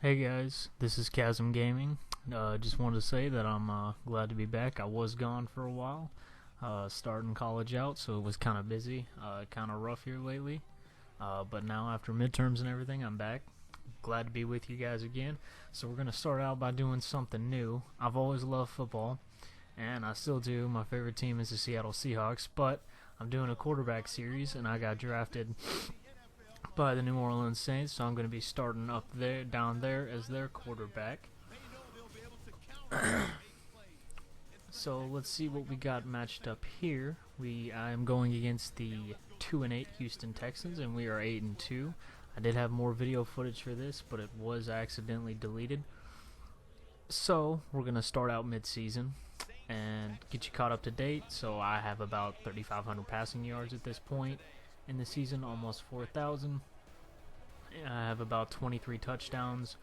Hey guys, this is Chasm Gaming. Just wanted to say that I'm glad to be back. I was gone for a while, starting college out, so it was kind of busy, kind of rough here lately. But now after midterms and everything, I'm back. Glad to be with you guys again. So we're going to start out by doing something new. I've always loved football, and I still do. My favorite team is the Seattle Seahawks, but I'm doing a quarterback series, and I got drafted by the New Orleans Saints, so I'm going to be starting up there, down there as their quarterback. So let's see what we got matched up here. I am going against the 2-8 Houston Texans, and we are 8-2. I did have more video footage for this, but it was accidentally deleted. So we're going to start out mid-season and get you caught up to date. So I have about 3,500 passing yards at this point in the season, almost 4,000. I have about 23 touchdowns,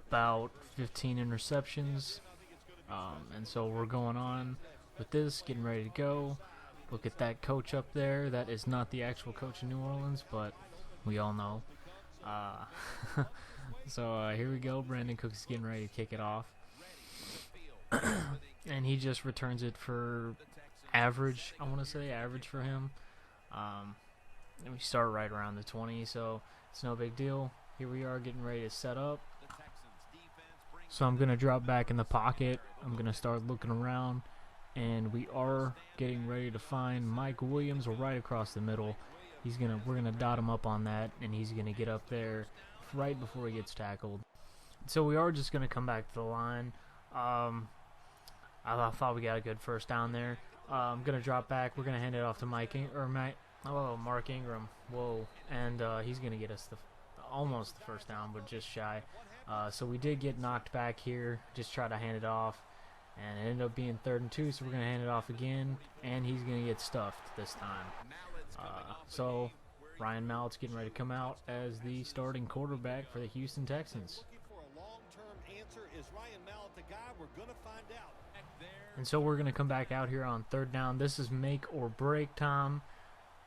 about 15 interceptions, and so we're going on with this, getting ready to go. Look at that coach up there. That is not the actual coach in New Orleans, but we all know. So here we go. Brandon Cooks is getting ready to kick it off. And he just returns it for average, I want to say, average for him. And we start right around the 20, so it's no big deal. Here we are getting ready to set up. So I'm going to drop back in the pocket. I'm going to start looking around, and we are getting ready to find Mike Williams right across the middle. We're going to dot him up on that, and he's going to get up there right before he gets tackled. So we are just going to come back to the line. I thought we got a good first down there. I'm going to drop back. We're going to hand it off to Mark Ingram. Whoa. And he's going to get us almost the first down, but just shy. So we did get knocked back here. Just try to hand it off. And it ended up being 3rd and 2, so we're going to hand it off again. And he's going to get stuffed this time. So Ryan Mallett's getting ready to come out as the starting quarterback for the Houston Texans. And so we're going to come back out here on 3rd down. This is make or break time.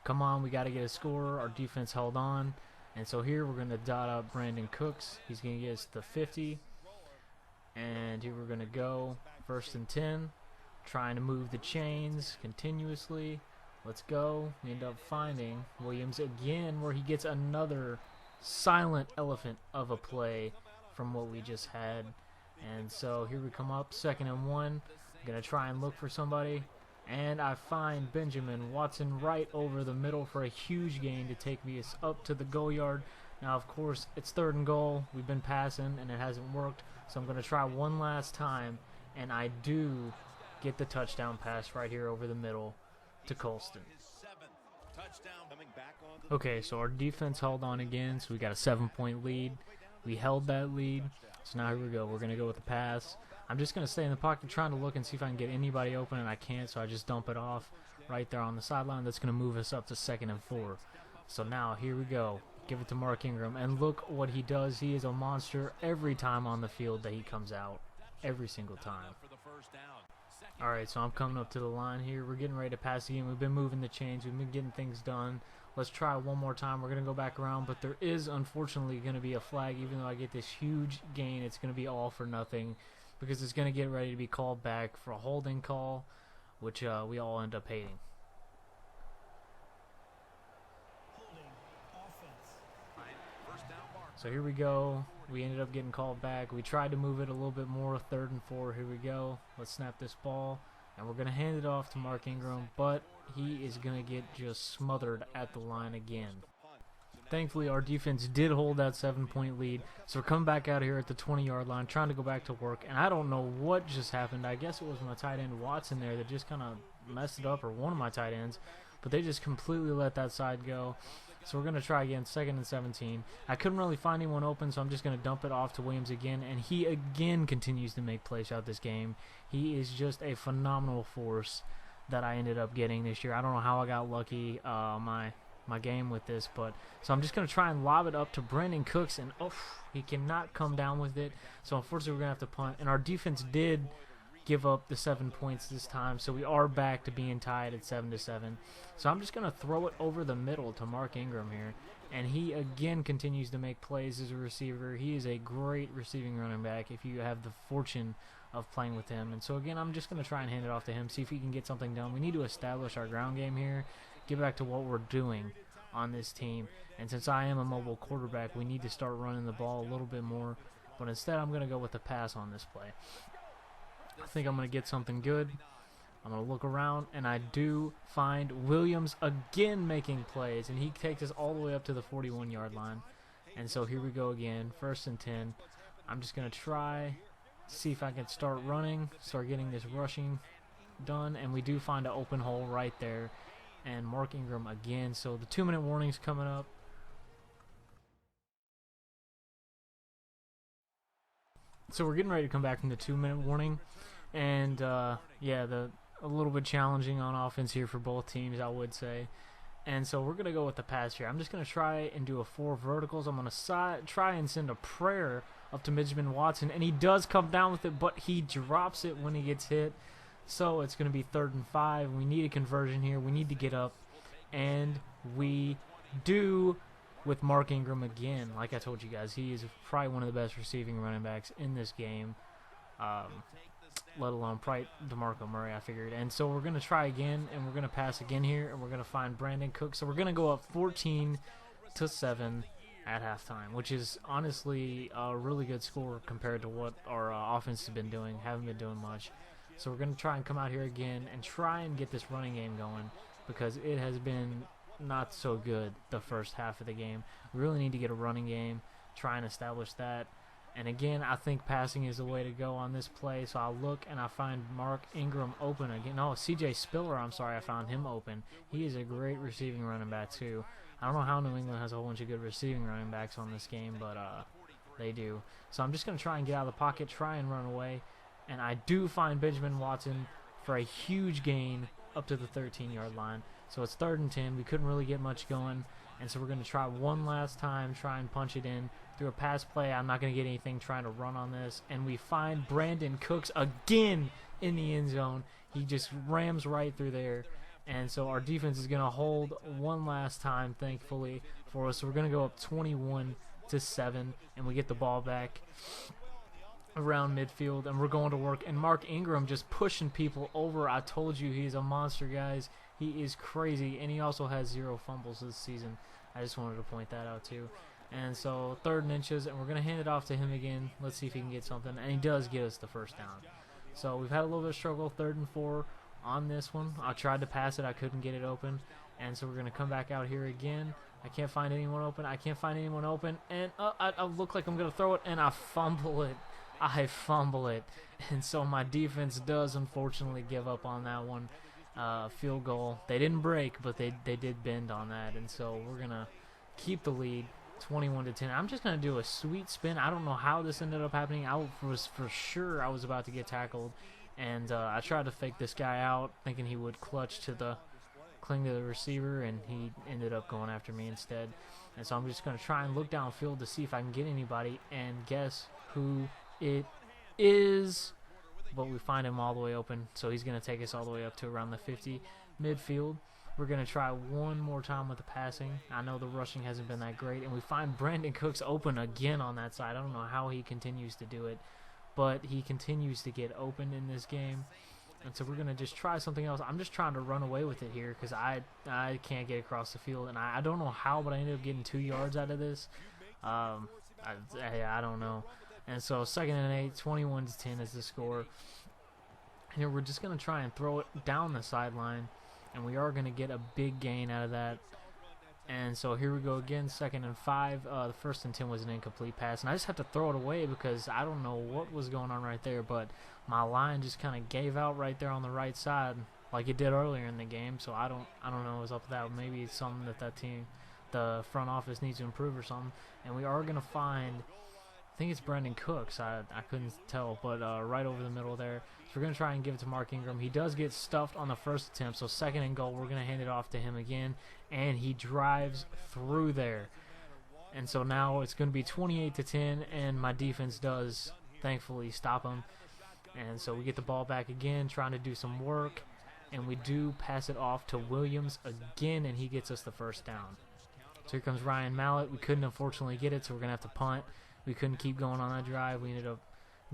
Come on, we got to get a score. Our defense held on. And so here we're going to dot up Brandon Cooks. He's going to get us the 50. And here we're going to go 1st and 10. Trying to move the chains continuously. Let's go. We end up finding Williams again, where he gets another silent elephant of a play from what we just had. And so here we come up, 2nd and 1. Gonna try and look for somebody, and I find Benjamin Watson right over the middle for a huge gain to take me up to the goal yard. Now, of course, it's 3rd and goal. We've been passing, and it hasn't worked, so I'm gonna try one last time, and I do get the touchdown pass right here over the middle to Colston. Okay, so our defense held on again, so we got a 7-point lead. We held that lead, so now here we go. We're gonna go with the pass. I'm just going to stay in the pocket trying to look and see if I can get anybody open, and I can't, so I just dump it off right there on the sideline. That's going to move us up to 2nd and 4. So now, here we go. Give it to Mark Ingram, and look what he does. He is a monster every time on the field that he comes out. Every single time. Alright, so I'm coming up to the line here. We're getting ready to pass again. We've been moving the chains. We've been getting things done. Let's try one more time. We're going to go back around, but there is, unfortunately, going to be a flag. Even though I get this huge gain, it's going to be all for nothing, because it's going to get ready to be called back for a holding call, which we all end up hating. So here we go. We ended up getting called back. We tried to move it a little bit more, 3rd and 4. Here we go. Let's snap this ball, and we're going to hand it off to Mark Ingram, but he is going to get just smothered at the line again. Thankfully, our defense did hold that 7-point lead, so we're coming back out here at the 20-yard line, trying to go back to work, and I don't know what just happened. I guess it was my tight end Watson there that just kind of messed it up, or one of my tight ends, but they just completely let that side go. So we're going to try again, 2nd and 17. I couldn't really find anyone open, so I'm just going to dump it off to Williams again, and he again continues to make plays out this game. He is just a phenomenal force that I ended up getting this year. I don't know how I got lucky. My game with this, but so I'm just going to try and lob it up to Brandon Cooks, and he cannot come down with it, so unfortunately we're going to have to punt. And our defense did give up the 7 points this time. So we are back to being tied at 7-7. So I'm just going to throw it over the middle to Mark Ingram here. And he again continues to make plays as a receiver. He is a great receiving running back if you have the fortune of playing with him. And so again, I'm just going to try and hand it off to him, see if he can get something done. We need to establish our ground game here, get back to what we're doing on this team. And since I am a mobile quarterback, we need to start running the ball a little bit more. But instead, I'm going to go with the pass on this play. I think I'm going to get something good. I'm going to look around, and I do find Williams again making plays, and he takes us all the way up to the 41-yard line. And so here we go again, 1st and 10. I'm just going to try, see if I can start running, start getting this rushing done, and we do find an open hole right there. And Mark Ingram again, so the 2-minute warning's coming up. So we're getting ready to come back from the 2-minute warning, and yeah, a little bit challenging on offense here for both teams, I would say. And so we're going to go with the pass here. I'm just going to try and do a 4 verticals. I'm going to try and send a prayer up to Benjamin Watson, and he does come down with it, but he drops it when he gets hit. So it's going to be 3rd and 5. We need a conversion here. We need to get up, and we do with Mark Ingram again. Like I told you guys, he is probably one of the best receiving running backs in this game. Let alone probably DeMarco Murray, I figured. And so we're going to try again, and we're going to pass again here, and we're going to find Brandon Cooks. So we're going to go up 14-7 at halftime, which is honestly a really good score compared to what our offense has been doing. Haven't been doing much. So we're going to try and come out here again and try and get this running game going, because it has been not so good the first half of the game. We really need to get a running game, try and establish that. And again, I think passing is the way to go on this play. So I'll look and I find Mark Ingram open again. No, CJ Spiller, I'm sorry, I found him open. He is a great receiving running back too. I don't know how New England has a whole bunch of good receiving running backs on this game, but they do. So I'm just going to try and get out of the pocket, try and run away. And I do find Benjamin Watson for a huge gain up to the 13-yard line. So it's 3rd and 10. We couldn't really get much going. And so we're going to try one last time, try and punch it in through a pass play. I'm not going to get anything trying to run on this. And we find Brandon Cooks again in the end zone. He just rams right through there. And so our defense is going to hold one last time, thankfully, for us. So we're going to go up 21-7, and we get the ball back around midfield, and we're going to work. And Mark Ingram just pushing people over. I told you he's a monster, guys. He is crazy, and he also has 0 fumbles this season. I just wanted to point that out too. And so 3rd and inches, and we're going to hand it off to him again. Let's see if he can get something, and he does get us the 1st down. So we've had a little bit of struggle, 3rd and 4 on this one. I tried to pass it. I couldn't get it open, and so we're going to come back out here again. I can't find anyone open. I can't find anyone open, and I look like I'm going to throw it, and I fumble it. I fumble it, and so my defense does unfortunately give up on that one. Field goal. They didn't break, but they did bend on that, and so we're gonna keep the lead, 21-10. I'm just gonna do a sweet spin. I don't know how this ended up happening. I was for sure I was about to get tackled, and I tried to fake this guy out, thinking he would cling to the receiver, and he ended up going after me instead. And so I'm just gonna try and look downfield to see if I can get anybody, and guess who it is? But we find him all the way open, so he's going to take us all the way up to around the 50 midfield. We're going to try one more time with the passing. I know the rushing hasn't been that great, and we find Brandon Cooks open again on that side. I don't know how he continues to do it, but he continues to get open in this game. And so we're going to just try something else. I'm just trying to run away with it here because I can't get across the field, and I don't know how, but I ended up getting 2 yards out of this. I don't know. And so 2nd and 8, 21-10 is the score. And we're just going to try and throw it down the sideline, and we are going to get a big gain out of that. And so here we go again, 2nd and 5. The 1st and 10 was an incomplete pass, and I just have to throw it away because I don't know what was going on right there, but my line just kind of gave out right there on the right side like it did earlier in the game. So I don't know what's up with that. Maybe it's something that team, the front office, needs to improve or something. And we are going to find, I think it's Brandon Cooks. I couldn't tell, but right over the middle there. So we're going to try and give it to Mark Ingram. He does get stuffed on the 1st attempt, so 2nd and goal. We're going to hand it off to him again, and he drives through there. And so now it's going to be 28-10, and my defense does thankfully stop him. And so we get the ball back again, trying to do some work, and we do pass it off to Williams again, and he gets us the first down. So here comes Ryan Mallett. We couldn't unfortunately get it, so we're going to have to punt. We couldn't keep going on that drive. We ended up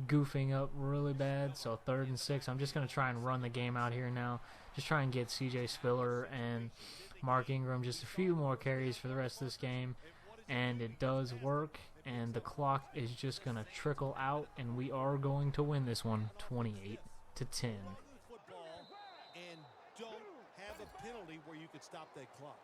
goofing up really bad, so 3rd and 6. I'm just going to try and run the game out here now. Just try and get C.J. Spiller and Mark Ingram just a few more carries for the rest of this game, and it does work, and the clock is just going to trickle out, and we are going to win this one 28-10. And don't have a penalty where you could stop that clock.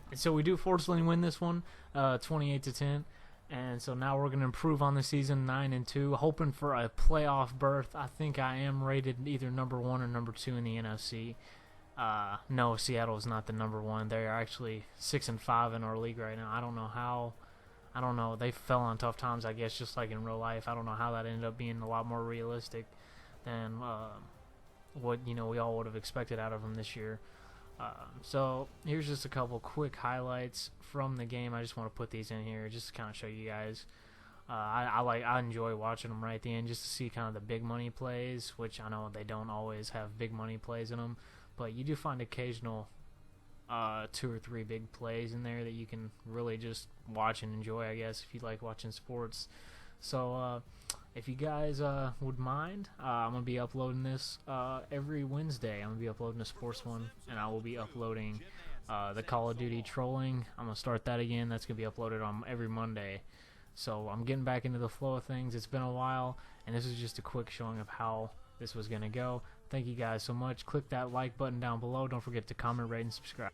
And so we do fortunately win this one 28-10. And so now we're going to improve on the season, 9-2, hoping for a playoff berth. I think I am rated either number 1 or number 2 in the NFC. No, Seattle is not the number 1. They are actually 6-5 in our league right now. I don't know how. I don't know. They fell on tough times, I guess, just like in real life. I don't know how that ended up being a lot more realistic than what we all would have expected out of them this year. So here's just a couple quick highlights from the game. I just want to put these in here just to kind of show you guys. I enjoy watching them right at the end just to see kind of the big money plays, which I know they don't always have big money plays in them, but you do find occasional 2 or 3 big plays in there that you can really just watch and enjoy, I guess, if you like watching sports. So if you guys would mind, I'm going to be uploading this every Wednesday. I'm going to be uploading a sports one, and I will be uploading the Call of Duty trolling. I'm going to start that again. That's going to be uploaded on every Monday. So I'm getting back into the flow of things. It's been a while, and this is just a quick showing of how this was going to go. Thank you guys so much. Click that like button down below. Don't forget to comment, rate, and subscribe.